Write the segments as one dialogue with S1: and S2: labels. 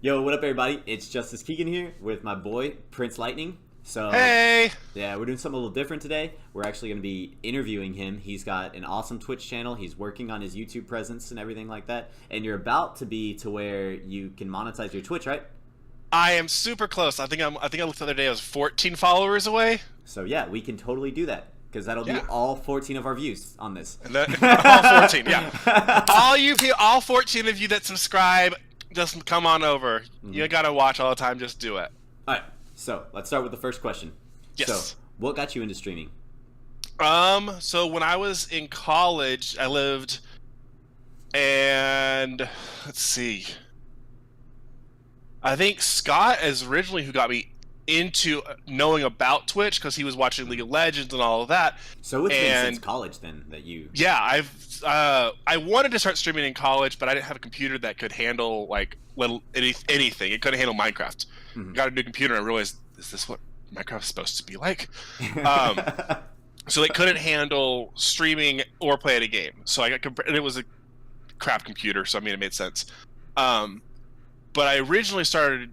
S1: Yo, what up, everybody? It's Justus Keegan here with my boy Prince Lightning. So,
S2: Hey!
S1: yeah, we're doing something a little different today. We're actually going to be interviewing him. He's got an awesome Twitch channel. He's working on his YouTube presence and everything like that. And you're about to be to where you can monetize your Twitch, right?
S2: I am super close. I think I looked the other day. I was 14 followers away.
S1: So yeah, we can totally do that because that'll be all 14 of our views on this.
S2: All 14, yeah. All 14 of you that subscribe, just come on over. You gotta watch all the time. Just do it.
S1: All right. So let's start with the first question.
S2: Yes.
S1: So, what got you into streaming?
S2: So when I was in college, I lived, and let's see. I think Scott is originally who got me into knowing about Twitch because he was watching League of Legends and all of that.
S1: So it's been since college then that you...
S2: Yeah, I wanted to start streaming in college, but I didn't have a computer that could handle like anything. It couldn't handle Minecraft. Got a new computer and I realized, is this what Minecraft's supposed to be like? So it couldn't handle streaming or playing a game. So and it was a crap computer, so I mean it made sense. But I originally started.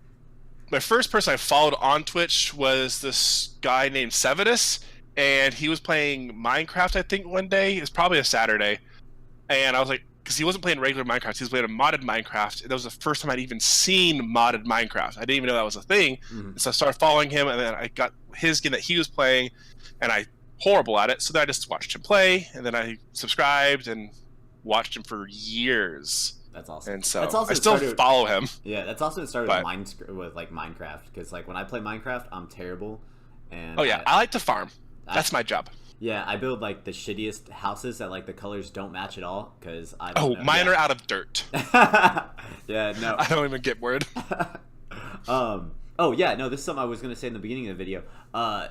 S2: My first person I followed on Twitch was this guy named Sevidus, and he was playing Minecraft, I think, one day. It was probably a Saturday. And I was like, because he wasn't playing regular Minecraft, he was playing a modded Minecraft. And that was the first time I'd even seen modded Minecraft. I didn't even know that was a thing. So I started following him, and then I got his game that he was playing, and I horrible at it. So then I just watched him play, and then I subscribed and watched him for years.
S1: That's awesome.
S2: And so
S1: that's also
S2: I still follow him.
S1: Yeah, that's also started with like Minecraft, because like when I play Minecraft, I'm terrible. And
S2: oh yeah, I like to farm. That's my job.
S1: Yeah, I build like the shittiest houses that like the colors don't match at all because I.
S2: Mine are out of dirt.
S1: Yeah, no.
S2: I don't even get word.
S1: Oh yeah, no. This is something I was gonna say in the beginning of the video.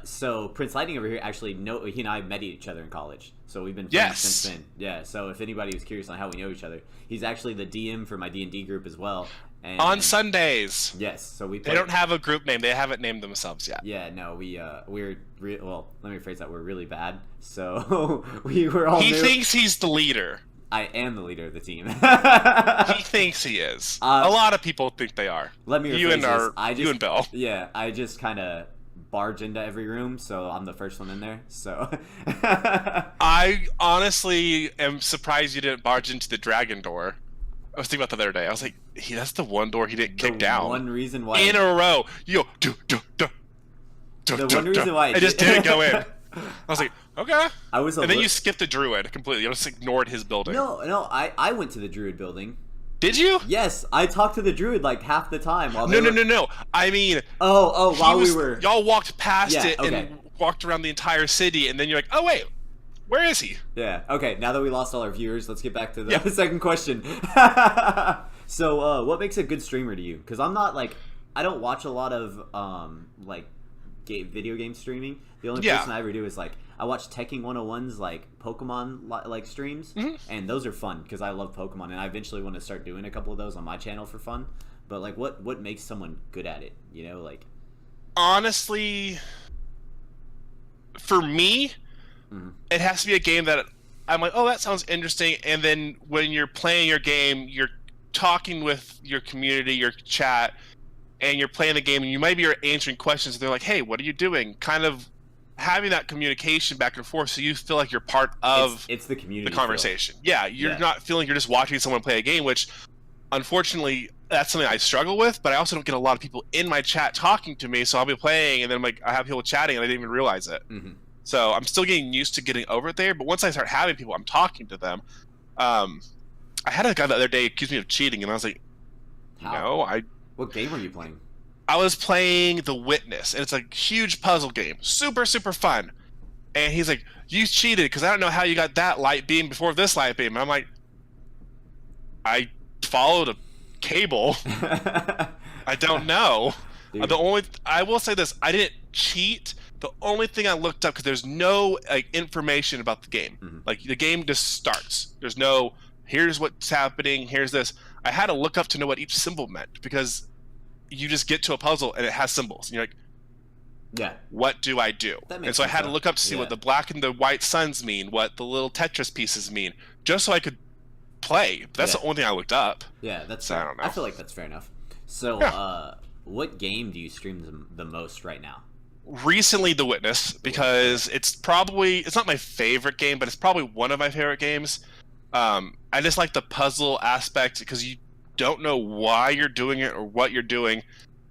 S1: So Prince Lightning over here actually he and I met each other in college, so we've been friends since then. Yeah. So if anybody was curious on how we know each other, he's actually the DM for my D&D group as well. And
S2: on Sundays.
S1: Yes. So
S2: they don't have a group name. They haven't named themselves yet.
S1: Yeah. No. We're well. Let me rephrase that. We're really bad. So we were all.
S2: He thinks he's the leader.
S1: I am the leader of the team.
S2: He thinks he is. A lot of people think they are.
S1: Let me rephrase this.
S2: You and Bill.
S1: Yeah, I just kind of barge into every room, so I'm the first one in there. So
S2: I honestly am surprised you didn't barge into the dragon door. I was thinking about that the other day. I was like, that's the one door he didn't kick down.
S1: One reason why
S2: in a row.
S1: One reason why
S2: I just didn't go in. I was like, okay. And then you skipped the druid completely. You just ignored his building.
S1: No, I went to the druid building.
S2: Did you?
S1: Yes, I talked to the druid like half the time. While
S2: No. I mean,
S1: we were.
S2: Y'all walked past and walked around the entire city, and then you're like, oh wait, where is he?
S1: Yeah. Okay. Now that we lost all our viewers, let's get back to the second question. So, what makes a good streamer to you? Because I'm not like, I don't watch a lot of video game streaming. The only person I ever do is like I watch Tekken 101's like Pokemon like streams, and those are fun because I love Pokemon, and I eventually want to start doing a couple of those on my channel for fun. But like, what makes someone good at it? You know, like
S2: honestly, for me, it has to be a game that I'm like, oh, that sounds interesting, and then when you're playing your game, you're talking with your community, your chat. And you're playing the game, and you might be answering questions, and they're like, hey, what are you doing? Kind of having that communication back and forth so you feel like you're part of
S1: it's the community,
S2: the conversation. Yeah, you're not feeling you're just watching someone play a game, which, unfortunately, that's something I struggle with, but I also don't get a lot of people in my chat talking to me, so I'll be playing, and then like I have people chatting, and I didn't even realize it. So I'm still getting used to getting over it there, but once I start having people, I'm talking to them. I had a guy the other day accuse me of cheating, and I was like, no,
S1: What game were you playing?
S2: I was playing The Witness, and it's a huge puzzle game. Super, super fun. And he's like, you cheated because I don't know how you got that light beam before this light beam. And I'm like, I followed a cable. I don't know. I will say this, I didn't cheat. The only thing I looked up, because there's no information about the game. Like, the game just starts. There's no, here's what's happening, here's this. I had to look up to know what each symbol meant, because you just get to a puzzle and it has symbols. And you're like, what do I do? And so I had to look up to see what the black and the white suns mean, what the little Tetris pieces mean, just so I could play. That's the only thing I looked up.
S1: Yeah, that's
S2: so I don't know.
S1: I feel like that's fair enough. So,
S2: Yeah.
S1: what game do you stream the most right now?
S2: Recently, The Witness, because it's not my favorite game, but it's probably one of my favorite games. I just like the puzzle aspect because you don't know why you're doing it or what you're doing,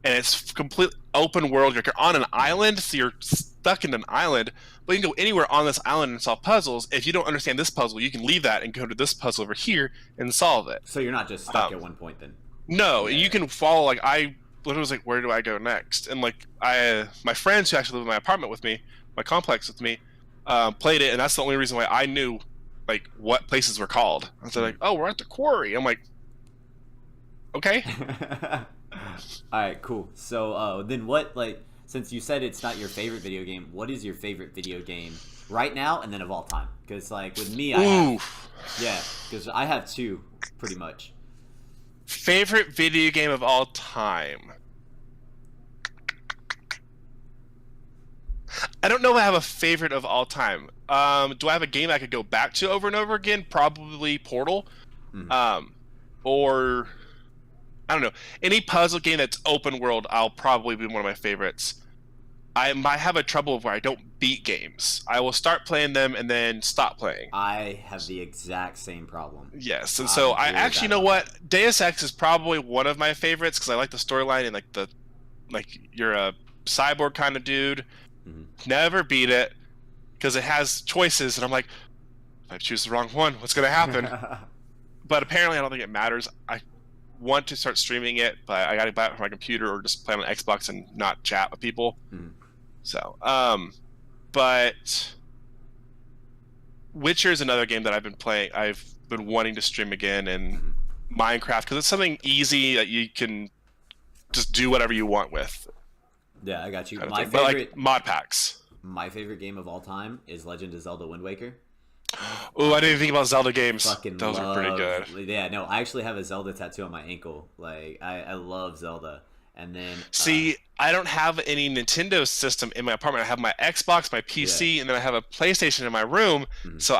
S2: and it's complete open world. You're on an island, so you're stuck in an island, but you can go anywhere on this island and solve puzzles. If you don't understand this puzzle, you can leave that and go to this puzzle over here and solve it.
S1: So you're not just stuck at one point then?
S2: No,
S1: Yeah.
S2: you can follow. Like I literally was like, where do I go next? And like my friends who actually live in my apartment with me, my complex with me, played it, and that's the only reason why I knew like what places were called. I was like, oh, we're at the quarry. I'm like, okay.
S1: All right, cool. So then what, like, since you said it's not your favorite video game, what is your favorite video game right now and then of all time? Because like with me, because I have two pretty much.
S2: Favorite video game of all time. I don't know if I have a favorite of all time. Do I have a game I could go back to over and over again? Probably Portal. Or I don't know. Any puzzle game that's open world, I'll probably be one of my favorites. I might have a trouble where I don't beat games. I will start playing them and then stop playing.
S1: I have the exact same problem.
S2: Yes, and so I actually know what Deus Ex is probably one of my favorites because I like the storyline and like you're a cyborg kind of dude. Never beat it because it has choices, and I'm like, if I choose the wrong one, what's gonna happen? But apparently, I don't think it matters. I want to start streaming it, but I gotta buy it for my computer or just play on Xbox and not chat with people. So, but Witcher is another game that I've been playing. I've been wanting to stream again, and Minecraft because it's something easy that you can just do whatever you want with.
S1: Yeah, I got you.
S2: My favorite, but like mod packs.
S1: My favorite game of all time is Legend of Zelda: Wind Waker.
S2: Oh, I didn't even think about Zelda games.
S1: Those
S2: are pretty good.
S1: Yeah, no, I actually have a Zelda tattoo on my ankle. Like, I love Zelda. And then
S2: see, I don't have any Nintendo system in my apartment. I have my Xbox, my PC, and then I have a PlayStation in my room. So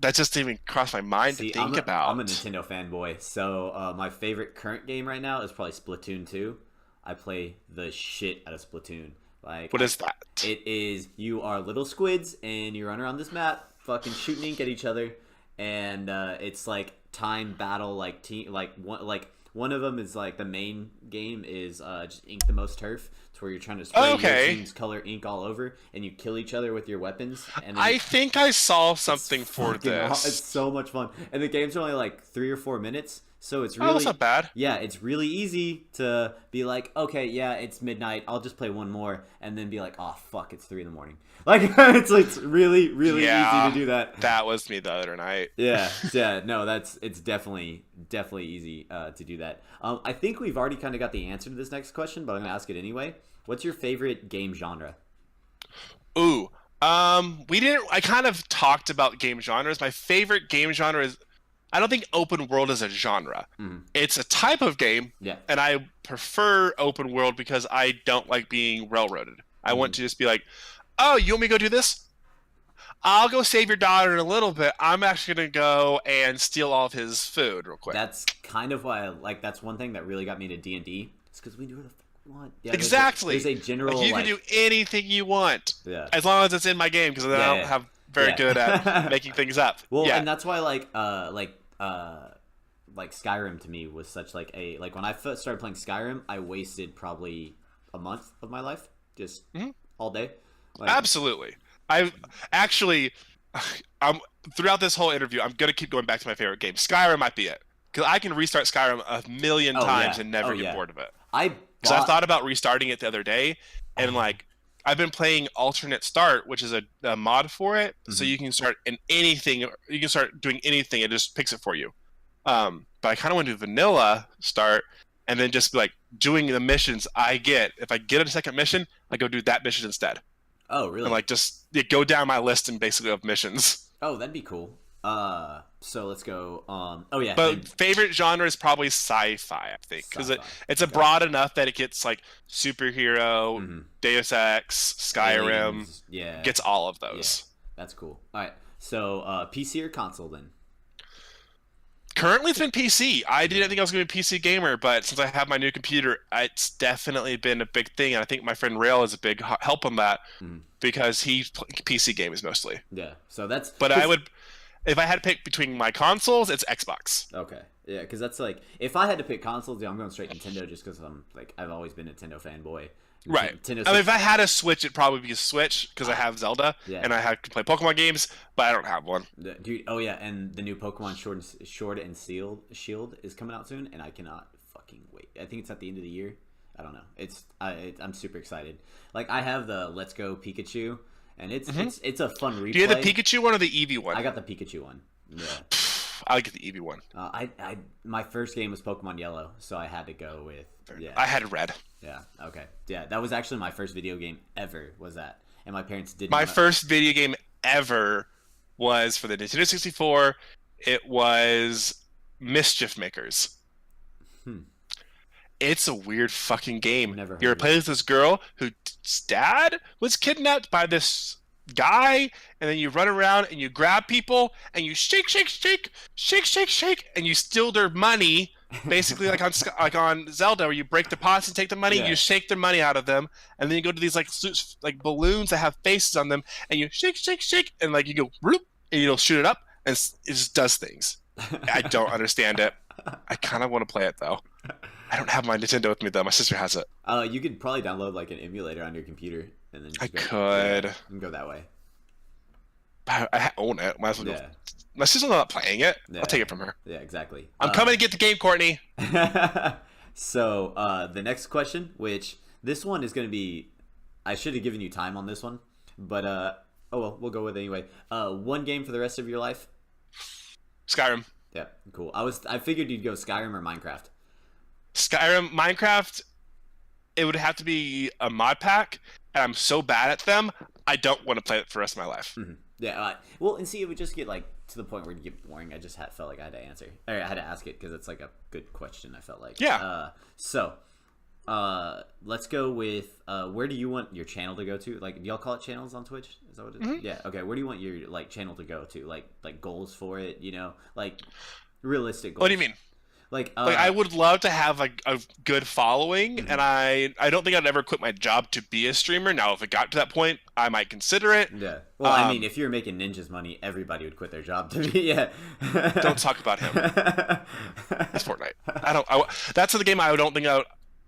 S2: that just didn't even cross my mind to think about.
S1: I'm a Nintendo fanboy. So my favorite current game right now is probably Splatoon 2. I play the shit out of Splatoon. Like,
S2: what is that?
S1: It is, you are little squids and you run around this map, fucking shooting ink at each other, and it's like time battle, like team, like one of them is like the main game is just ink the most turf. It's where you're trying to spray your team's color ink all over, and you kill each other with your weapons. And then
S2: I think I saw something for this.
S1: It's so much fun, and the game's only like 3 or 4 minutes. So it's really
S2: that's not bad.
S1: Yeah, it's really easy to be like, okay, yeah, it's midnight. I'll just play one more, and then be like, oh fuck, it's 3 a.m. Like it's really easy to do that.
S2: That was me the other night.
S1: Yeah. No, it's definitely easy to do that. I think we've already kind of got the answer to this next question, but I'm gonna ask it anyway. What's your favorite game genre?
S2: Ooh, I kind of talked about game genres. My favorite game genre is. I don't think open world is a genre. It's a type of game, and I prefer open world because I don't like being railroaded. I want to just be like, oh, you want me to go do this? I'll go save your daughter in a little bit. I'm actually going to go and steal all of his food real quick.
S1: That's kind of why that's one thing that really got me to D&D. It's because we do what the fuck we want. Yeah,
S2: exactly.
S1: There's a general,
S2: like, you can do anything you want.
S1: Yeah.
S2: As long as it's in my game, because I don't have very good at making things up.
S1: Well, and that's why like Skyrim to me was such like a when I first started playing Skyrim, I wasted probably a month of my life just all day.
S2: Absolutely. I actually, throughout this whole interview, I'm gonna keep going back to my favorite game. Skyrim might be it because I can restart Skyrim a million times and never get bored of it. I thought about restarting it the other day, and like I've been playing alternate start, which is a mod for it, so you can start in anything. You can start doing anything; it just picks it for you. But I kind of want to do vanilla start, and then just be like doing the missions I get. If I get a second mission, I go do that mission instead.
S1: Oh, really?
S2: And like just go down my list and basically of missions.
S1: Oh, that'd be cool. So let's go.
S2: But favorite genre is probably sci-fi, I think, because it's broad enough that it gets like superhero, Deus Ex, Skyrim, gets all of those.
S1: Yeah. That's cool. All right, so PC or console then?
S2: Currently, it's been PC. I didn't think I was going to be a PC gamer, but since I have my new computer, it's definitely been a big thing. And I think my friend Rail is a big help on that because he's PC games mostly.
S1: Yeah, so that's.
S2: But I would, if I had to pick between my consoles, it's Xbox.
S1: Okay, yeah, because that's like if I had to pick consoles, yeah, I'm going straight Nintendo just because I'm like I've always been a Nintendo fanboy.
S2: Right.
S1: Nintendo
S2: I mean, if I had a Switch, it'd probably be a Switch because I have Zelda and I can play Pokemon games, but I don't have one.
S1: Dude, oh yeah, and the new Pokemon Sword and Shield is coming out soon, and I cannot fucking wait. I think it's at the end of the year. I don't know. I'm super excited. Like I have the Let's Go Pikachu, and it's a fun replay.
S2: Do you have the Pikachu one or the Eevee one?
S1: I got the Pikachu one. Yeah.
S2: I get the Eevee one.
S1: My first game was Pokemon Yellow, so I had to go with. Yeah.
S2: I had Red.
S1: Yeah. Okay. Yeah, that was actually my first video game ever. Was that? And my parents didn't.
S2: My first video game ever was for the Nintendo 64. It was Mischief Makers. It's a weird fucking game. You're playing with this girl whose dad was kidnapped by this guy, and then you run around and you grab people and you shake, and you steal their money. Basically, like on Zelda, where you break the pots and take the money, you shake their money out of them, and then you go to these like balloons that have faces on them, and you shake, and like you go bloop, and you'll shoot it up, and it just does things. I don't understand it. I kind of want to play it though. I don't have my Nintendo with me though. My sister has it.
S1: You could probably download like an emulator on your computer, and then
S2: I could.
S1: Yeah, and go that way.
S2: I own it. Might as well go. My sister's not playing it. I'll take it from her.
S1: Yeah, exactly.
S2: I'm coming to get the game, Courtney.
S1: So the next question, which this one is going to be, I should have given you time on this one, but oh well, we'll go with it anyway. One game for the rest of your life.
S2: Skyrim.
S1: Yeah, cool. I figured you'd go Skyrim or Minecraft.
S2: Skyrim, Minecraft. It would have to be a mod pack, and I'm so bad at them. I don't want to play it for the rest of my life.
S1: Yeah, well, and see, it would just get like to the point where it'd get boring. I just felt like I had to answer, or I had to ask it because it's like a good question. I felt like.
S2: Yeah.
S1: So, let's go with where do you want your channel to go to? Like, do y'all call it channels on Twitch? Is that what it is? Yeah. Okay. Where do you want your like channel to go to? Like goals for it? You know, like realistic goals.
S2: What do you mean?
S1: Like
S2: I would love to have a good following, and I don't think I'd ever quit my job to be a streamer. Now, if it got to that point, I might consider it.
S1: Yeah. Well, I mean, if you're making ninjas money, everybody would quit their job to be. Yeah.
S2: Don't talk about him. That's Fortnite. That's the game I don't think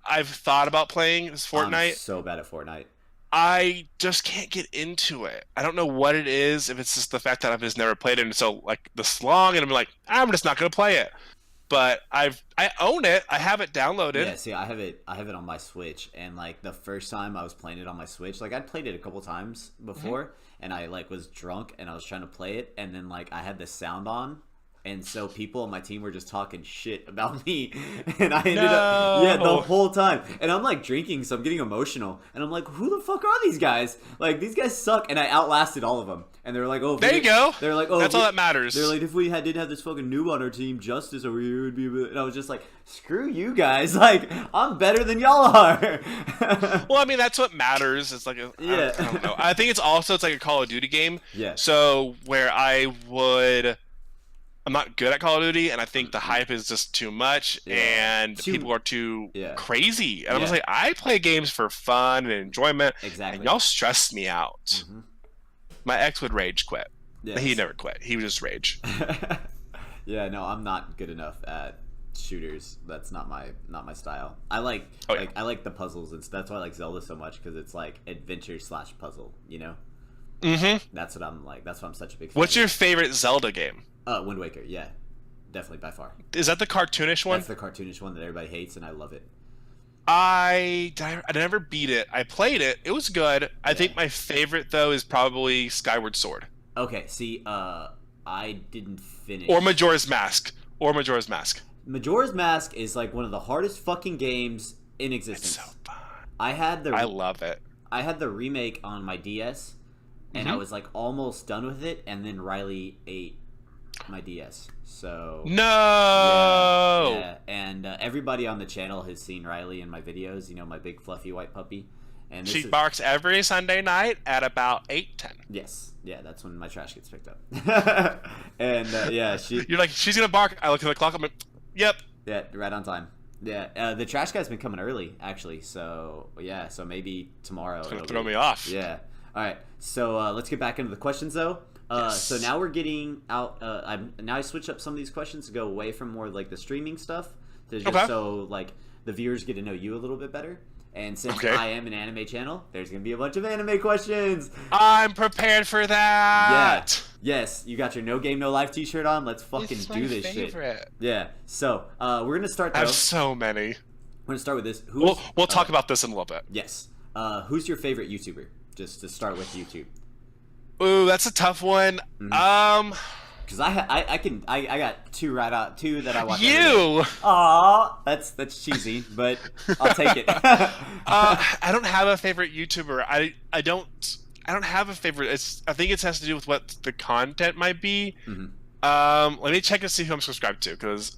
S2: I've thought about playing. Is Fortnite.
S1: I'm so bad at Fortnite.
S2: I just can't get into it. I don't know what it is. If it's just the fact that I've just never played it, and so like this long, and I'm like, I'm just not gonna play it. But I own it. I have it downloaded.
S1: Yeah, see, I have it on my Switch, and like the first time I was playing it on my Switch, like I'd played it a couple times before, and I like was drunk and I was trying to play it, and then like I had the sound on, and so people on my team were just talking shit about me, and I ended up the whole time, and I'm like drinking, so I'm getting emotional, and I'm like, who the fuck are these guys? Like these guys suck, and I outlasted all of them, and they're like, oh,
S2: there you go.
S1: They're like, oh,
S2: that's all that matters.
S1: They're like, if we did have this fucking noob on our team, Justus over here would be, and I was just like, screw you guys, like I'm better than y'all are.
S2: Well, I mean that's what matters. It's like I don't know. I think it's like a Call of Duty game.
S1: Yeah.
S2: So where I'm not good at Call of Duty, and I think the hype is just too much, and people are too crazy. And I'm just like, I play games for fun and enjoyment, and y'all stress me out. My ex would rage quit. Yes. He never quit. He would just rage.
S1: Yeah, no, I'm not good enough at shooters. That's not my style. I like I like the puzzles, and that's why I like Zelda so much, because it's like adventure / puzzle. You know. That's what I'm like. That's why I'm such a big fan.
S2: What's your favorite Zelda game?
S1: Wind Waker, yeah. Definitely by far.
S2: Is that the cartoonish one?
S1: That's the cartoonish one that everybody hates, and I love it.
S2: I never beat it. I played it. It was good. I think my favorite, though, is probably Skyward Sword.
S1: Okay, see, I didn't finish.
S2: Or Majora's Mask.
S1: Majora's Mask is like one of the hardest fucking games in existence.
S2: It's so fun.
S1: I
S2: love it.
S1: I had the remake on my DS, and I was like almost done with it, and then Riley ate my DS. So
S2: no.
S1: Yeah. And everybody on the channel has seen Riley in my videos. You know, my big fluffy white puppy. And
S2: she barks every Sunday night at about 8:10.
S1: Yes, yeah, that's when my trash gets picked up. And yeah,
S2: You're like, she's gonna bark. I look at the clock. I'm like, yep.
S1: Yeah, right on time. Yeah, the trash guy's been coming early actually. So yeah, so maybe tomorrow.
S2: It's gonna throw me off.
S1: Yeah. All right. So let's get back into the questions though. Yes. So now we're getting out. Now I switch up some of these questions to go away from more like the streaming stuff to just so like the viewers get to know you a little bit better. And since I am an anime channel, there's going to be a bunch of anime questions.
S2: I'm prepared for that.
S1: Yeah. Yes, you got your No Game No Life t-shirt on. Let's fucking do this shit. Yeah. So, we're going to start though.
S2: I have so many.
S1: We're going to start with this.
S2: We'll talk about this in a little bit.
S1: Yes. Who's your favorite YouTuber? Just to start with YouTube.
S2: Ooh, that's a tough one.
S1: Mm-hmm. Because I got two that I watch.
S2: You.
S1: Aw, that's cheesy, but I'll take it.
S2: I don't have a favorite YouTuber. I don't have a favorite. I think it has to do with what the content might be. Mm-hmm. Let me check and see who I'm subscribed to. Because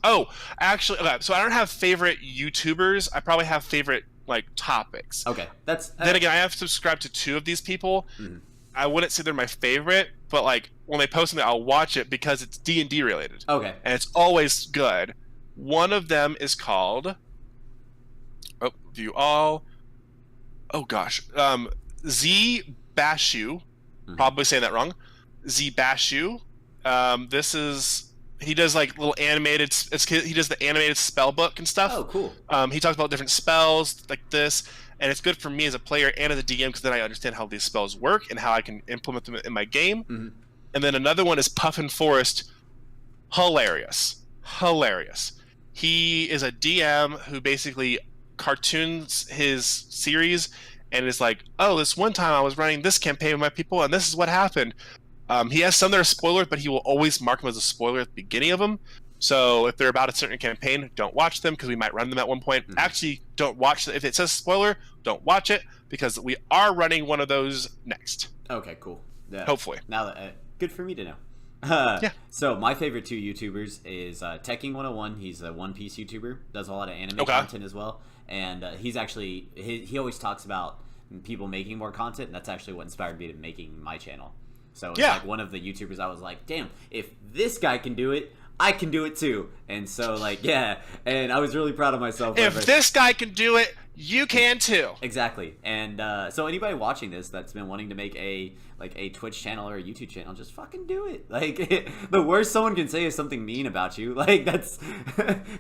S2: actually, okay, so I don't have favorite YouTubers. I probably have favorite like topics.
S1: Okay,
S2: then again, I have subscribed to 2 of these people. Mm-hmm. I wouldn't say they're my favorite, but like when they post something, I'll watch it because it's D&D related.
S1: Okay.
S2: And it's always good. One of them is called view all. Oh gosh. Z Bashu. Mm-hmm. Probably saying that wrong. Z Bashu. He does like little animated. He does the animated spell book and stuff.
S1: Oh, cool.
S2: He talks about different spells like this. And it's good for me as a player and as a DM because then I understand how these spells work and how I can implement them in my game. Mm-hmm. And then another one is Puffin Forest. Hilarious. He is a DM who basically cartoons his series and is like, oh, this one time I was running this campaign with my people and this is what happened. He has some that are spoilers, but he will always mark them as a spoiler at the beginning of them. So if they're about a certain campaign, don't watch them because we might run them at one point. Mm-hmm. Actually, don't watch them. If it says spoiler, don't watch it because we are running one of those next.
S1: Okay, cool. Yeah.
S2: Hopefully.
S1: Now that good for me to know.
S2: Yeah.
S1: So my favorite 2 YouTubers is Teching 101. He's a One Piece YouTuber. Does a lot of anime content as well. And he's actually he always talks about people making more content. And that's actually what inspired me to making my channel. So it's like one of the YouTubers I was like, damn, if this guy can do it, I can do it too. And so like, yeah, and I was really proud of myself.
S2: If this guy can do it, you can too.
S1: Exactly. And so anybody watching this that's been wanting to make a Twitch channel or a YouTube channel, just fucking do it. Like the worst someone can say is something mean about you. Like that's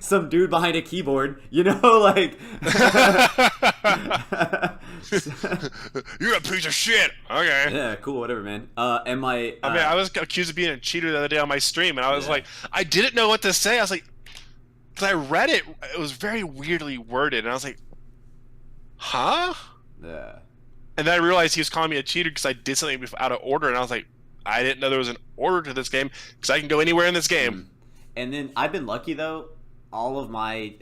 S1: some dude behind a keyboard, you know, like
S2: you're a piece of shit. Okay.
S1: Yeah, cool, whatever, man. And my
S2: I was accused of being a cheater the other day on my stream and I was like, I didn't know what to say. I was like, because I read it, it was very weirdly worded and I was like, huh?
S1: Yeah.
S2: And then I realized he was calling me a cheater because I did something out of order, and I was like, I didn't know there was an order to this game because I can go anywhere in this game.
S1: And then I've been lucky though; all of my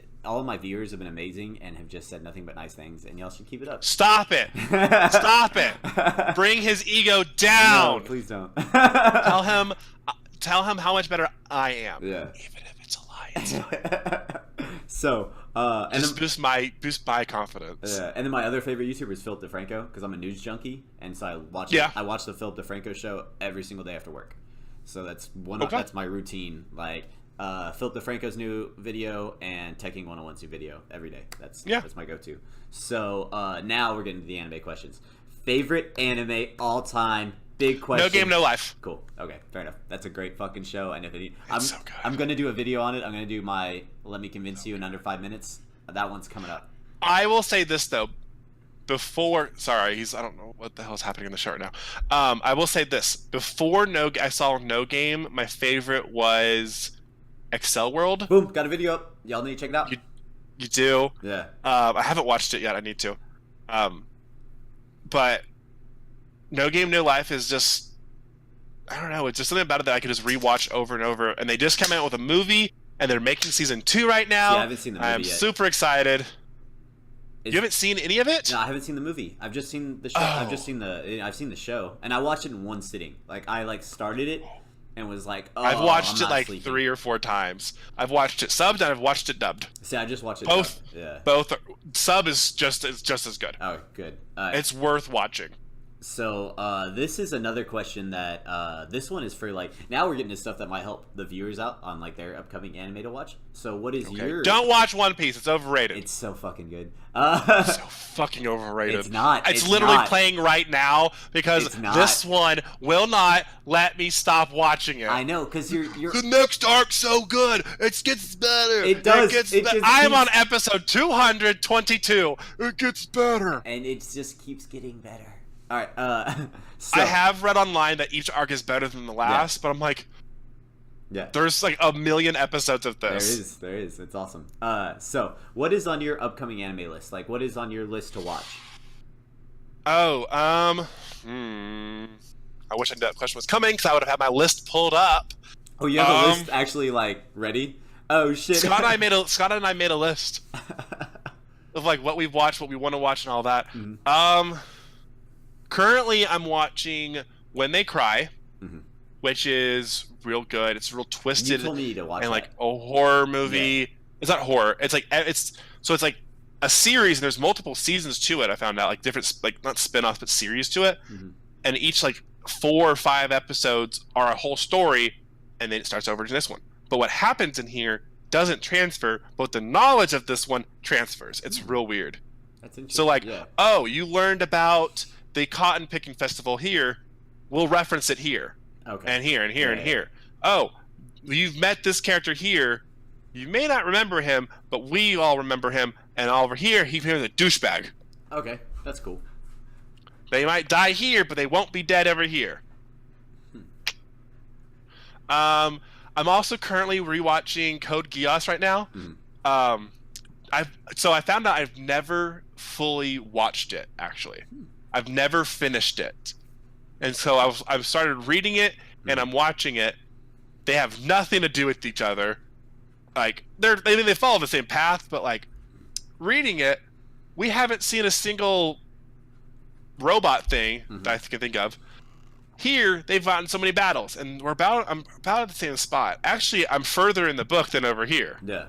S1: viewers have been amazing and have just said nothing but nice things, and y'all should keep it up.
S2: Stop it! Stop it! Bring his ego down.
S1: No, please don't.
S2: Tell him how much better I am.
S1: Yeah.
S2: Even if it's a lie. It's fine.
S1: So.
S2: And just boost my confidence.
S1: Yeah, and then my other favorite YouTuber is Philip DeFranco because I'm a news junkie, and so I watch the Philip DeFranco show every single day after work. So that's that's my routine. Like Philip DeFranco's new video and Teching 101's new video every day. That's my go-to. So now we're getting to the anime questions. Favorite anime all time. Big question.
S2: No Game No Life.
S1: Cool. Okay, fair enough. That's a great fucking show. And if
S2: so good.
S1: I'm gonna do a video on it. I'm gonna do my Let Me Convince You in Under 5 Minutes. That one's coming up.
S2: I will say this though. I don't know what the hell is happening in the show right now. I will say this. Before I saw No Game, my favorite was Excel World.
S1: Boom, got a video up. Y'all need to check it out.
S2: You do?
S1: Yeah.
S2: I haven't watched it yet. I need to. But No Game No Life is just, I don't know, it's just something about it that I could just rewatch over and over. And they just came out with a movie, and they're making season 2 right now.
S1: Yeah, I haven't seen the movie yet.
S2: I'm super excited. You haven't seen any of it?
S1: No, I haven't seen the movie. I've just seen the show. I've seen the show, and I watched it in one sitting. Like I started it, and was like, "Oh,
S2: I've watched
S1: I'm
S2: it
S1: not
S2: like
S1: sleeping.
S2: 3 or 4 times. I've watched it subbed and I've watched it dubbed.
S1: See, I just watched it.
S2: Both.
S1: Dubbed. Yeah.
S2: Both. Sub is just as good.
S1: Oh, good.
S2: It's worth watching.
S1: So this is another question that this one is for like now we're getting to stuff that might help the viewers out on like their upcoming anime to watch. So what is your?
S2: Don't watch One Piece. It's overrated.
S1: It's so fucking good.
S2: So fucking overrated.
S1: It's not.
S2: It's literally playing right now because this one will not let me stop watching it.
S1: I know because you're
S2: the next arc's so good. It gets better.
S1: It does.
S2: I'm on episode 222. It gets better.
S1: And it just keeps getting better. All right.
S2: So, I have read online that each arc is better than the last, but I'm like, there's like a million episodes of this.
S1: There is. It's awesome. So what is on your upcoming anime list? Like, what is on your list to watch?
S2: Oh, I wish I knew that question was coming because I would have had my list pulled up.
S1: Oh, you have a list actually like ready? Oh shit!
S2: Scott and I made a list of like what we've watched, what we want to watch, and all that. Mm-hmm. Currently, I'm watching When They Cry, which is real good. It's real twisted.
S1: You told me to watch
S2: and like a horror movie. Yeah. It's not horror. It's like it's like a series, and there's multiple seasons to it. I found out like different like not spin-offs but series to it, and each like 4 or 5 episodes are a whole story, and then it starts over to this one. But what happens in here doesn't transfer, but the knowledge of this one transfers. It's real weird.
S1: That's interesting.
S2: So like, oh, you learned about the cotton picking festival here, we'll reference it here. Okay. And here and here and here. Oh, you've met this character here. You may not remember him, but we all remember him. And over here, he's a douchebag.
S1: Okay, that's cool.
S2: They might die here, but they won't be dead over here. I'm also currently rewatching Code Geass right now. I found out I've never fully watched it actually. I've never finished it, and so I've started reading it and I'm watching it. They have nothing to do with each other. Like they follow the same path, but like reading it, we haven't seen a single robot thing that I can think of. Here they've gotten so many battles, and I'm about at the same spot. Actually, I'm further in the book than over here.
S1: Yeah.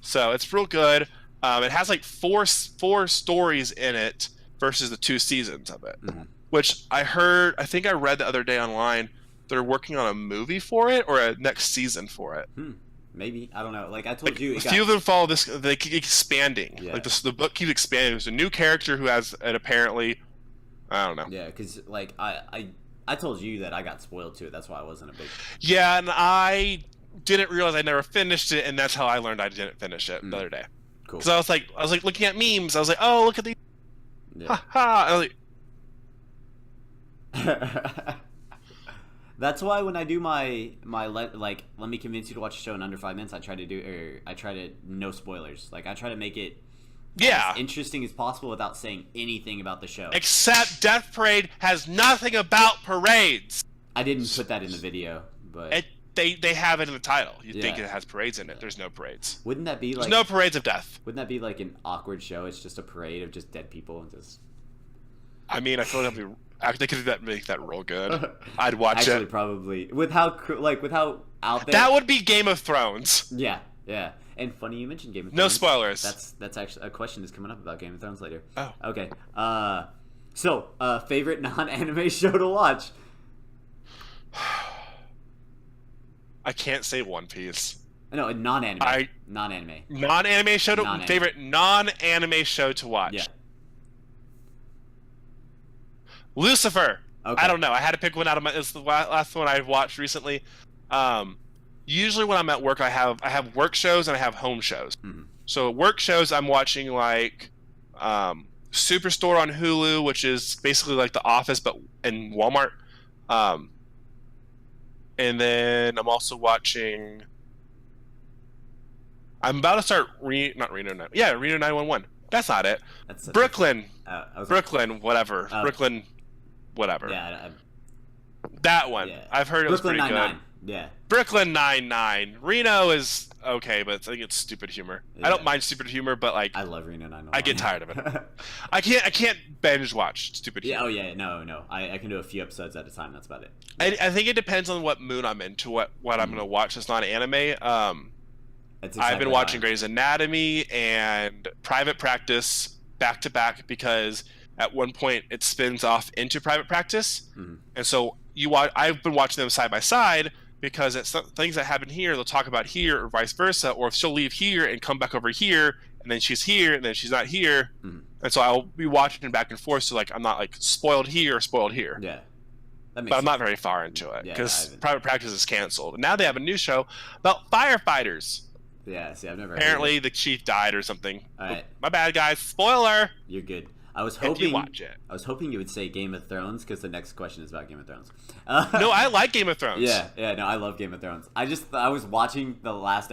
S2: So it's real good. It has like four stories in it versus the 2 seasons of it, which I think I read the other day online. They're working on a movie for it or a next season for it.
S1: Maybe, I don't know. Like I told you,
S2: a few of them follow this. They keep expanding. Yeah. Like the book keeps expanding. There's a new character who has it apparently. I don't know.
S1: Yeah, because like I told you that I got spoiled to it. That's why I wasn't a big.
S2: Yeah, and I didn't realize I never finished it, and that's how I learned I didn't finish it the other day. Cool. Because I was like looking at memes. I was like, oh, look at these. Yeah. Ha ha! I was
S1: like... That's why when I do my let me convince you to watch a show in under 5 minutes, I try to no spoilers. Like I try to make it as interesting as possible without saying anything about the show.
S2: Except Death Parade has nothing about parades.
S1: I didn't put that in the video, but
S2: they have it in the title. You'd think it has parades in it. There's no parades.
S1: Wouldn't that be like...
S2: There's no parades of death.
S1: Wouldn't that be like an awkward show? It's just a parade of just dead people and just...
S2: I mean, I feel like they could make that real good. I'd watch it.
S1: Actually, probably. With how out there...
S2: That would be Game of Thrones.
S1: Yeah. And funny you mentioned Game of Thrones.
S2: No spoilers.
S1: That's actually a question that's coming up about Game of Thrones later.
S2: Oh.
S1: Okay. So, favorite non-anime show to watch?
S2: I can't say One Piece.
S1: No, non-anime. Non-anime.
S2: Non-anime show to favorite non-anime show to watch.
S1: Yeah.
S2: Lucifer. Okay. I don't know. I had to pick one out of my. It's the last one I watched recently. Usually when I'm at work, I have work shows and I have home shows. So work shows, I'm watching like Superstore on Hulu, which is basically like The Office but in Walmart. And then I'm also watching. I'm about to start Reno 911. That's not it. Brooklyn. Brooklyn, whatever. Brooklyn, whatever.
S1: Yeah.
S2: That one. Yeah. I've heard it was pretty good.
S1: Yeah.
S2: Brooklyn Nine-Nine. Reno is okay, but I think it's stupid humor. Yeah. I don't mind stupid humor, but like
S1: I love Reno 911.
S2: I get tired of it. I can't binge watch stupid humor.
S1: Yeah. Oh yeah. No. I can do a few episodes at a time. That's about it.
S2: I think it depends on what mood I'm into. What I'm gonna watch. It's not anime. Exactly I've been watching Grey's Anatomy and Private Practice back to back because at one point it spins off into Private Practice, and so I've been watching them side by side because it's things that happen here they'll talk about here or vice versa, or if she'll leave here and come back over here and then she's here and then she's not here, and so I'll be watching it back and forth. So like I'm not like spoiled here or spoiled here.
S1: Yeah.
S2: But I'm not very far into it because Private Practice is canceled. And now they have a new show about firefighters.
S1: Yeah, see, I've never
S2: Apparently the chief died or something.
S1: All right.
S2: My bad, guys. Spoiler.
S1: You're good. I was hoping
S2: you watch it.
S1: I was hoping you would say Game of Thrones because the next question is about Game of Thrones.
S2: No, I like Game of Thrones.
S1: Yeah, no, I love Game of Thrones. I was watching the last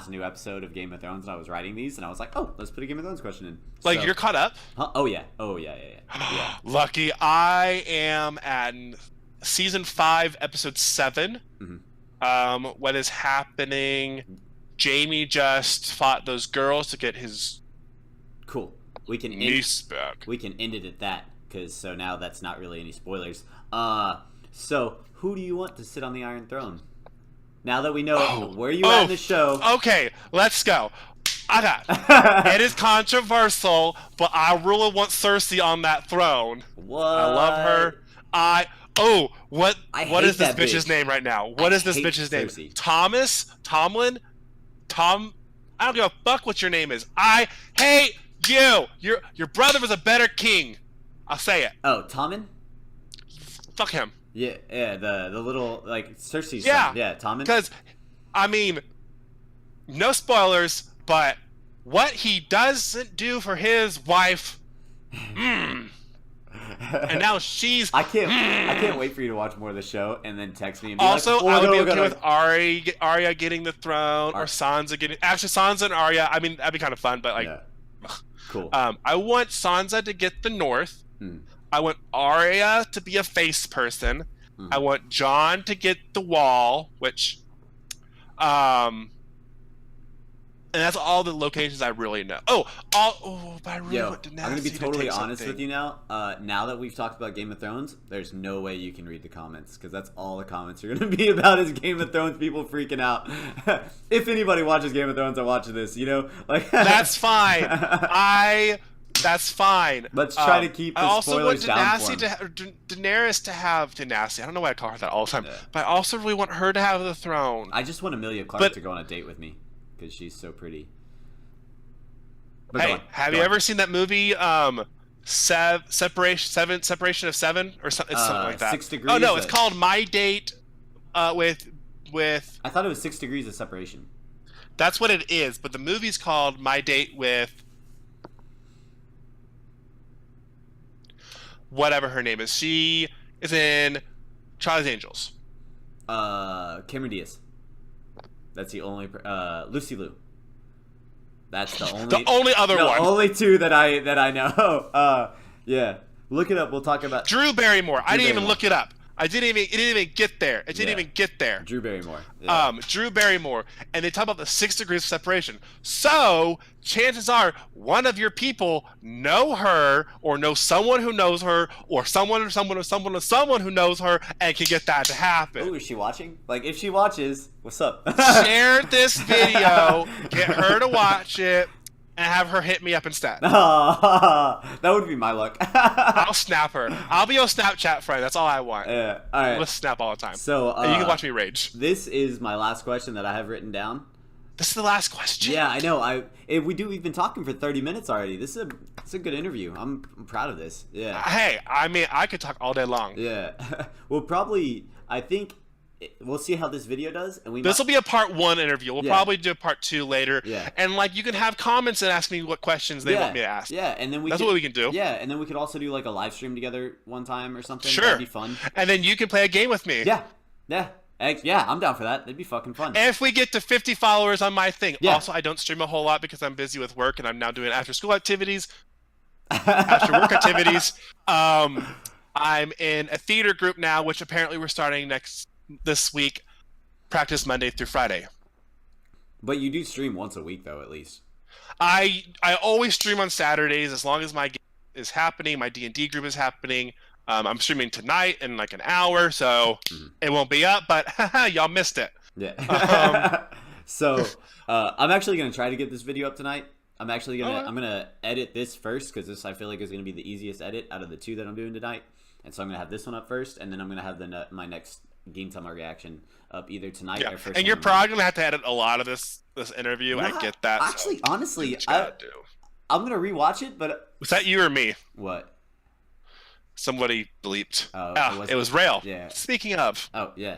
S1: new episode of Game of Thrones, and I was writing these, and I was like, oh, let's put a Game of Thrones question in.
S2: Like, you're caught up?
S1: Huh? Oh yeah. Yeah.
S2: Lucky. I am at season 5, episode 7. What is happening? Jamie just fought those girls to get his
S1: We can
S2: niece back.
S1: We can end it at that because so now that's not really any spoilers. So who do you want to sit on the Iron Throne? Now that we know where you at in the show.
S2: Okay, let's go. It is controversial, but I really want Cersei on that throne.
S1: What?
S2: I love her. What is this bitch's name right now? What is this bitch's name? Tomlin? I don't give a fuck what your name is. I hate you. Your brother was a better king. I'll say it.
S1: Oh, Tommen?
S2: Fuck him.
S1: Yeah, the little like Cersei's
S2: son.
S1: Yeah, Tommen.
S2: Because, I mean, no spoilers, but what he doesn't do for his wife. And now she's.
S1: I can't wait for you to watch more of the show and then text me and be
S2: also,
S1: like,
S2: I would be okay with Arya getting the throne or Sansa getting. Actually, Sansa and Arya. I mean, that'd be kind of fun, but like,
S1: cool.
S2: I want Sansa to get the North. I want Arya to be a face person. I want Jon to get the Wall, which, and that's all the locations I really know. But I really want Daenerys.
S1: I'm gonna be totally honest with you now. Now that we've talked about Game of Thrones, there's no way you can read the comments because that's all the comments are gonna be about is Game of Thrones people freaking out. If anybody watches Game of Thrones, I watch this. You know, like
S2: that's fine. That's fine.
S1: Let's try to keep the spoilers down. I also want
S2: Daenerys to have Daenerys. I don't know why I call her that all the time, but I also really want her to have the throne.
S1: I just want Emilia Clarke to go on a date with me because she's so pretty. But
S2: hey, have you ever seen that movie, Separation of Seven, or something like that?
S1: 6 Degrees.
S2: Oh no, it's called My Date. With.
S1: I thought it was 6 Degrees of Separation.
S2: That's what it is, but the movie's called My Date with. Whatever her name is. She is in Charlie's Angels.
S1: Cameron Diaz. That's the only Lucy Liu. That's the
S2: only other one.
S1: The only two that I know. Yeah. Look it up. We'll talk about
S2: Drew Barrymore. I didn't even look it up. It didn't even get there.
S1: Drew Barrymore.
S2: Yeah. Drew Barrymore. And they talk about the 6 degrees of separation. So, chances are, one of your people know her, or know someone who knows her, or someone who knows her, and can get that to happen.
S1: Oh, is she watching? Like, if she watches, what's up?
S2: Share this video, get her to watch it, and have her hit me up instead.
S1: That would be my luck.
S2: I'll snap her. I'll be your Snapchat friend. That's all I want.
S1: Yeah. All right.
S2: Let's snap all the time.
S1: So
S2: and you can watch me rage.
S1: This is my last question that I have written down.
S2: This is the last question.
S1: Yeah, I know. We've been talking for 30 minutes already. This is a good interview. I'm proud of this. Yeah.
S2: Hey, I mean, I could talk all day long.
S1: Yeah. Well, probably. I think. We'll see how this video does, and
S2: this will be a part 1 interview. We'll probably do a part 2 later.
S1: Yeah.
S2: And like you can have comments and ask me what questions they want me to ask.
S1: Yeah, and then
S2: that's what we can do.
S1: Yeah, and then we could also do like a live stream together one time or something.
S2: Sure.
S1: That'd be fun.
S2: And then you can play a game with me.
S1: Yeah. Yeah, I'm down for that. That'd be fucking fun.
S2: If we get to 50 followers on my thing. Yeah. Also, I don't stream a whole lot because I'm busy with work and I'm now doing after school activities. After work activities. I'm in a theater group now, which apparently we're starting this week. practice Monday through Friday.
S1: But you do stream once a week, though, at least.
S2: I always stream on Saturdays as long as my game is happening, my D&D group is happening. I'm streaming tonight in like an hour, so it won't be up, but y'all missed it.
S1: Yeah. So I'm actually going to try to get this video up tonight. I'm actually I'm gonna edit this first because this I feel like is gonna be the easiest edit out of the 2 that I'm doing tonight, and so I'm gonna have this one up first, and then I'm gonna have my next Game Time reaction up either tonight or first.
S2: And you're probably gonna have to edit a lot of this interview. I get that.
S1: Actually, honestly, I'm gonna rewatch it. But
S2: was that you or me?
S1: What?
S2: Somebody bleeped. It was Rail.
S1: Yeah.
S2: Speaking of.
S1: Oh yeah.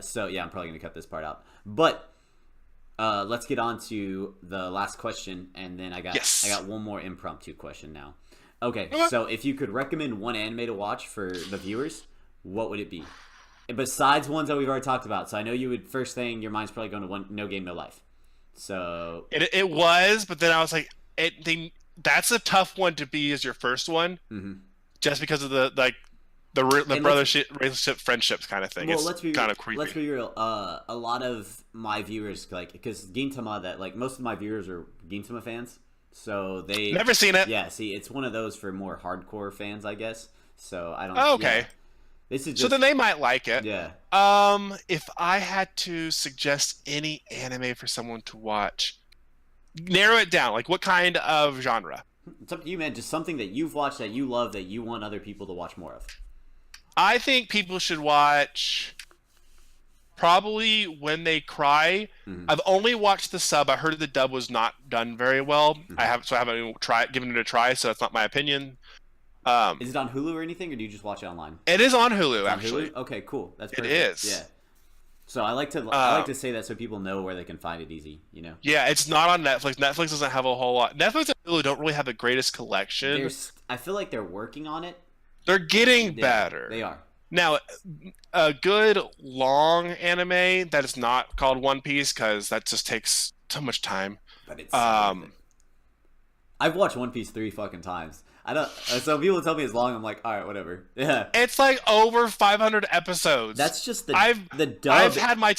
S1: So yeah, I'm probably gonna cut this part out, but. Let's get on to the last question, and then I got one more impromptu question now. Okay, so if you could recommend one anime to watch for the viewers, what would it be? Besides ones that we've already talked about. So I know you would, first thing, your mind's probably going to No Game, No Life. So
S2: it was, but then I was like, that's a tough one to be as your first one, just because of the brothership, relationship, friendships kind of thing.
S1: Well,
S2: it's kind of creepy.
S1: Let's be real. A lot of my viewers, like, because Gintama, most of my viewers are Gintama fans, so they
S2: never seen it.
S1: Yeah, see, it's one of those for more hardcore fans, I guess. So I don't.
S2: Oh, okay.
S1: Yeah. This is just,
S2: so then they might like it.
S1: Yeah.
S2: If I had to suggest any anime for someone to watch, narrow it down. Like, what kind of genre?
S1: It's up to you, man. Just something that you've watched that you love that you want other people to watch more of.
S2: I think people should watch probably When They Cry. I've only watched the sub. I heard the dub was not done very well. I haven't even given it a try, so that's not my opinion.
S1: Is it on Hulu or anything, or do you just watch it online?
S2: It is on Hulu, actually.
S1: Hulu? Okay, cool. That's perfect.
S2: It is.
S1: Yeah. So I like to say that so people know where they can find it easy, you know?
S2: Yeah, it's not on Netflix. Netflix doesn't have a whole lot. Netflix and Hulu don't really have the greatest collection.
S1: I feel like they're working on it.
S2: They're getting better.
S1: They are.
S2: Now, a good long anime that is not called One Piece, because that just takes so much time.
S1: But it's I've watched One Piece 3 fucking times. I don't. So people tell me it's long. I'm like, all right, whatever. Yeah.
S2: It's like over 500 episodes.
S1: That's just the dub.
S2: I've had my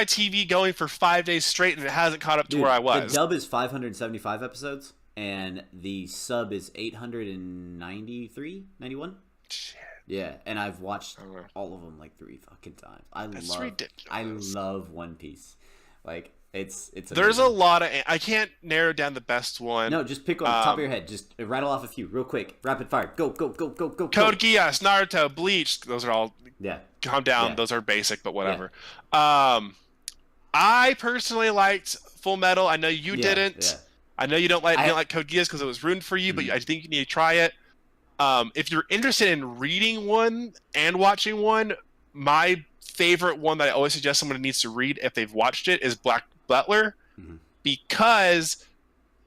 S2: TV going for 5 days straight, and it hasn't caught up to where I was.
S1: The dub is 575 episodes, and the sub is 893, 91.
S2: Shit.
S1: Yeah, and I've watched all of them like 3 fucking times.
S2: That's ridiculous.
S1: I love One Piece. Like. It's
S2: There's a lot of. I can't narrow down the best one.
S1: No, just pick on top of your head. Just rattle off a few real quick. Rapid fire. Go.
S2: Code Geass, Naruto, Bleach. Those are all.
S1: Yeah.
S2: Calm down. Yeah. Those are basic, but whatever. Yeah. I personally liked Full Metal. I know you didn't. Yeah. I know you don't like Code Geass because it was ruined for you, but I think you need to try it. If you're interested in reading one and watching one, my favorite one that I always suggest someone needs to read if they've watched it is Black Butler, because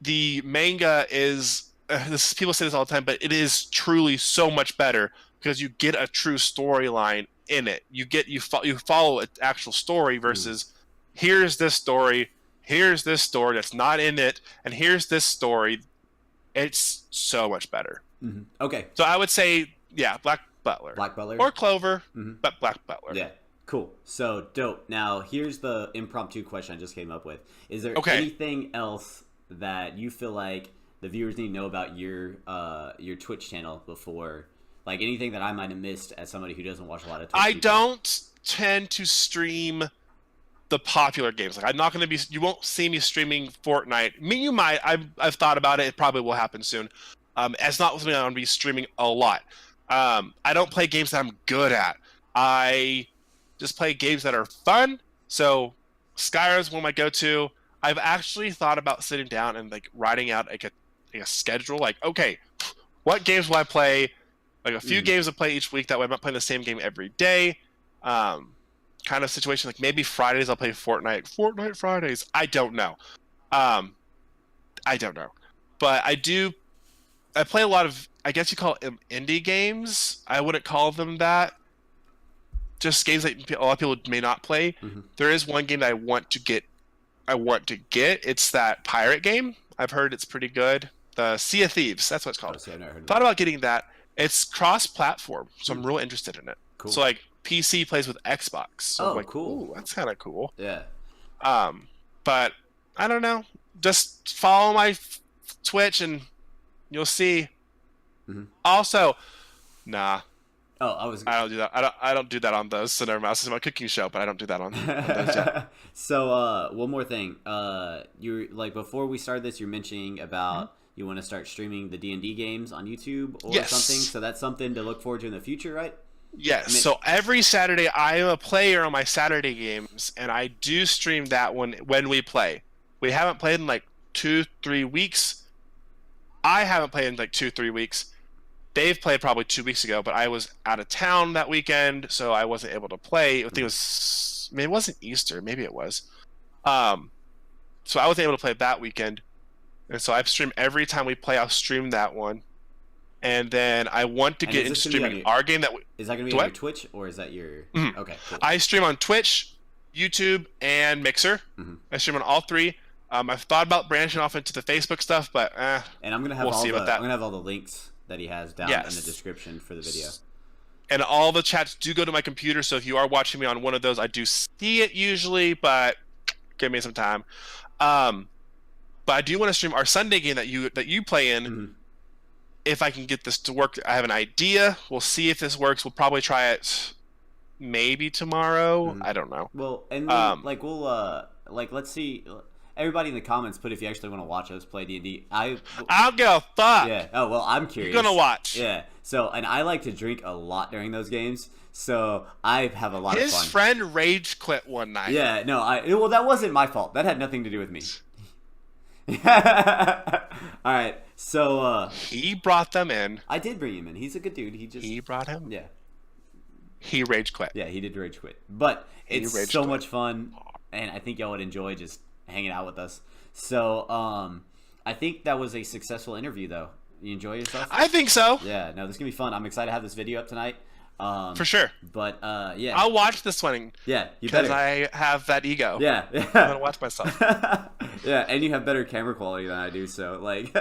S2: the manga is people say this all the time, but it is truly so much better because you get a true storyline in it. You follow an actual story versus here's this story that's not in it, and here's this story. It's so much better.
S1: Okay,
S2: so I would say Black Butler or Clover, but Black Butler.
S1: Yeah. Cool. So, dope. Now, here's the impromptu question I just came up with. Is there anything else that you feel like the viewers need to know about your Twitch channel before? Like, anything that I might have missed as somebody who doesn't watch a lot of Twitch people?
S2: Don't tend to stream the popular games. Like, I'm not going to be... You won't see me streaming Fortnite. I mean, you might. I've thought about it. It probably will happen soon. It's not something I'm going to be streaming a lot. I don't play games that I'm good at. I just play games that are fun. So Skyrim's one of my go-to. I've actually thought about sitting down and like writing out like a schedule. Like, okay, what games will I play? Like a few games to play each week. That way I'm not playing the same game every day. Kind of situation. Like maybe Fridays I'll play Fortnite. Fortnite Fridays. I don't know. But I play a lot of, I guess you call them indie games. I wouldn't call them that. Just games that a lot of people may not play. There is one game that I want to get. It's that pirate game. I've heard it's pretty good. The Sea of Thieves. That's what it's called.
S1: I've never heard of
S2: Thought about getting that. It's cross-platform, so I'm real interested in it.
S1: Cool.
S2: So like PC plays with Xbox. So I'm like,
S1: cool.
S2: Ooh, that's kind of cool.
S1: Yeah.
S2: But I don't know. Just follow my Twitch and you'll see.
S1: Mm-hmm.
S2: Also, nah.
S1: Oh,
S2: I don't do that. I don't do that on those. So never mind. This is my cooking show, but I don't do that on those yet.
S1: So, one more thing. You like before we started this, you're mentioning about you want to start streaming the D&D games on YouTube or something. So that's something to look forward to in the future, right?
S2: Yes. So every Saturday, I am a player on my Saturday games, and I do stream that one when we play. We haven't played in like 2-3 weeks. I haven't played in like 2-3 weeks. Dave played probably 2 weeks ago, but I was out of town that weekend, so I wasn't able to play. I think it was, maybe it wasn't Easter, maybe it was. So I wasn't able to play that weekend, and so I stream every time we play. I'll stream that one, and then I want to get into streaming our game.
S1: Is that going to be on your Twitch or is that your?
S2: Mm-hmm.
S1: Okay, cool.
S2: I stream on Twitch, YouTube, and Mixer. Mm-hmm. I stream on all three. I've thought about branching off into the Facebook stuff, but
S1: and I'm gonna have I'm gonna have all the links that he has down in the description for the video.
S2: And all the chats do go to my computer, so if you are watching me on one of those, I do see it usually, but give me some time. But I do want to stream our Sunday game that you play in. Mm-hmm. If I can get this to work, I have an idea. We'll see if this works. We'll probably try it maybe tomorrow. Mm-hmm. I don't know.
S1: Well, and then, let's see. Everybody in the comments put if you actually want to watch us play D&D.
S2: I'll go fuck.
S1: Yeah. Oh, well, I'm curious.
S2: You're gonna watch.
S1: Yeah. So, and I like to drink a lot during those games, so I have a lot of fun.
S2: His friend rage quit one night.
S1: Yeah. No. Well, that wasn't my fault. That had nothing to do with me. All right. So.
S2: He brought them in.
S1: I did bring him in. He's a good dude. He
S2: brought him.
S1: Yeah.
S2: He rage quit.
S1: Yeah, he did rage quit. But it's so much fun, and I think y'all would enjoy just hanging out with us. So I think that was a successful interview, though. You enjoy yourself?
S2: I think so.
S1: Yeah, no, this is gonna be fun. I'm excited to have this video up tonight.
S2: For sure.
S1: But yeah,
S2: I'll watch this one.
S1: Yeah, you
S2: because
S1: better.
S2: I have that ego.
S1: Yeah,
S2: I'm gonna watch myself.
S1: Yeah, and you have better camera quality than I do, so like.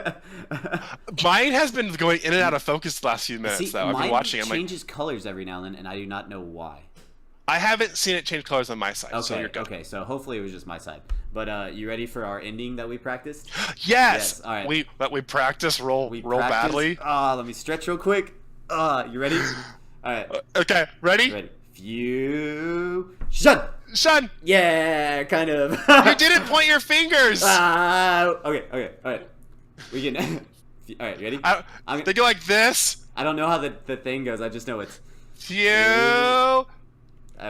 S2: Mine has been going in and out of focus the last few minutes. Though I've been watching.
S1: Mine changes colors every now and then, and I do not know why.
S2: I haven't seen it change colors on my side, so you're good.
S1: Okay, so hopefully it was just my side. But you ready for our ending that we practiced?
S2: Yes.
S1: All right.
S2: We practice roll badly.
S1: Let me stretch real quick. You ready? All right.
S2: Okay, ready?
S1: Ready. Fusion. Yeah, kind of.
S2: You didn't point your fingers.
S1: Okay. All right. We can. All right, ready?
S2: They go like this.
S1: I don't know how the thing goes. I just know it's.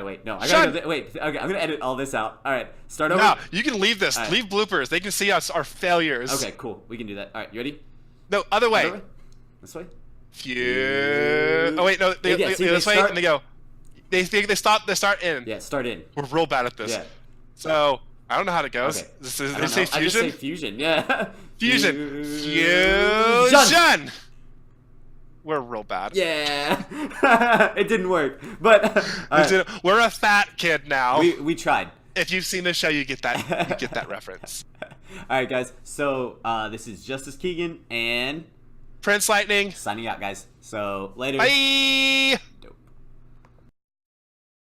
S1: Wait, no, I gotta go. Wait, okay, I'm gonna edit all this out. All right, start over.
S2: No, you can leave this. Right. Leave bloopers. They can see us, our failures.
S1: Okay, cool. We can do that. All right, you ready?
S2: No, other way.
S1: This way.
S2: Oh wait, no, they this way and they go. They start in.
S1: Yeah, start in.
S2: We're real bad at this.
S1: Yeah.
S2: So I don't know how it goes. Okay. They say fusion.
S1: I just say fusion. Yeah.
S2: Fusion. We're real bad.
S1: Yeah. It didn't work. But
S2: we're a fat kid now.
S1: We tried.
S2: If you've seen the show, you get that reference.
S1: All right, guys. So this is Justus, Keegan, and
S2: Prince Lightning
S1: signing out, guys. So later.
S2: Bye.